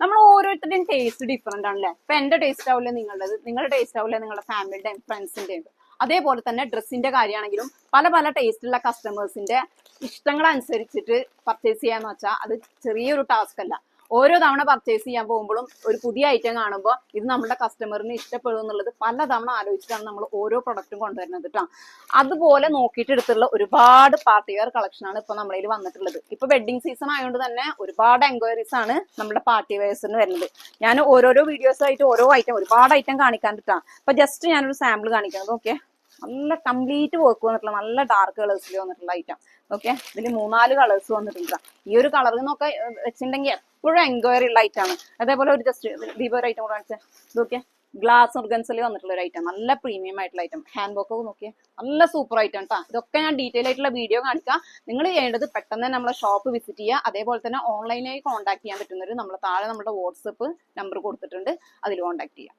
നമ്മൾ ഓരോരുത്തരുടെയും taste different ആണല്ലേ. ഇപ്പൊ എന്റെ ടേസ്റ്റ് ആവില്ല നിങ്ങളുടേത്, നിങ്ങളുടെ ടേസ്റ്റ് ആവില്ല നിങ്ങളുടെ ഫാമിലിയുടെയും ഫ്രണ്ട്സിന്റെയും. അതേപോലെ തന്നെ ഡ്രസ്സിന്റെ കാര്യമാണെങ്കിലും പല പല ടേസ്റ്റുള്ള കസ്റ്റമേഴ്സിന്റെ ഇഷ്ടങ്ങൾ അനുസരിച്ചിട്ട് പർച്ചേസ് ചെയ്യാന്ന് വെച്ചാൽ അത് ചെറിയൊരു ടാസ്ക് അല്ല. ഓരോ തവണ പർച്ചേസ് ചെയ്യാൻ പോകുമ്പോഴും ഒരു പുതിയ ഐറ്റം കാണുമ്പോൾ ഇത് നമ്മുടെ കസ്റ്റമറിന് ഇഷ്ടപ്പെടും എന്നുള്ളത് പല തവണ ആലോചിച്ചിട്ടാണ് നമ്മൾ ഓരോ പ്രൊഡക്റ്റും കൊണ്ടുവരുന്നത് കേട്ടോ. അതുപോലെ നോക്കിയിട്ട് എടുത്തുള്ള ഒരുപാട് പാർട്ടി വെയർ കളക്ഷനാണ് ഇപ്പൊ നമ്മുടെ കയ്യിൽ വന്നിട്ടുള്ളത്. ഇപ്പൊ വെഡിങ് സീസൺ ആയതുകൊണ്ട് തന്നെ ഒരുപാട് എൻക്വയറീസ് ആണ് നമ്മുടെ പാർട്ടി വെയർസിന് വരുന്നത്. ഞാൻ ഓരോരോ വീഡിയോസ് ആയിട്ട് ഓരോ ഐറ്റം ഒരുപാട് ഐറ്റം കാണിക്കാൻ പറ്റാം. അപ്പൊ ജസ്റ്റ് ഞാനൊരു സാമ്പിൾ കാണിക്കുന്നത്. ഓക്കെ, നല്ല കംപ്ലീറ്റ് വർക്ക് വന്നിട്ടുള്ള നല്ല ഡാർക്ക് കളേഴ്സിൽ വന്നിട്ടുള്ള ഐറ്റം. ഓക്കെ, ഇതിൽ 3-4 കളേഴ്സ് വന്നിട്ടുണ്ട്. ഈ ഒരു കളർ എന്നൊക്കെ വെച്ചിട്ടുണ്ടെങ്കിൽ എപ്പോഴും എൻക്വയറി ഉള്ള ഐറ്റം ആണ്. അതേപോലെ ഒരു ജസ്റ്റ് ദീപ ഒരു ഐറ്റം കൂടെ കാണിച്ചാൽ ഇതൊക്കെ ഗ്ലാസ് ഓർഗൻസിൽ വന്നിട്ടുള്ള ഒരു ഐറ്റം, നല്ല പ്രീമിയം ആയിട്ടുള്ള ഐറ്റം. ഹാൻഡ് ബോക്ക് നോക്കിയാൽ നല്ല സൂപ്പർ ഐറ്റം കേട്ടോ. ഇതൊക്കെ ഞാൻ ഡീറ്റെയിൽ ആയിട്ടുള്ള വീഡിയോ കാണിക്കാം. നിങ്ങൾ ചെയ്യേണ്ടത് പെട്ടെന്ന് തന്നെ നമ്മളെ ഷോപ്പ് വിസിറ്റ് ചെയ്യുക. അതേപോലെ തന്നെ ഓൺലൈനായി കോൺടാക്ട് ചെയ്യാൻ പറ്റുന്നവർ നമ്മളെ താഴെ നമ്മുടെ വാട്സപ്പ് നമ്പർ കൊടുത്തിട്ടുണ്ട്, അതിൽ കോൺടാക്ട് ചെയ്യാം.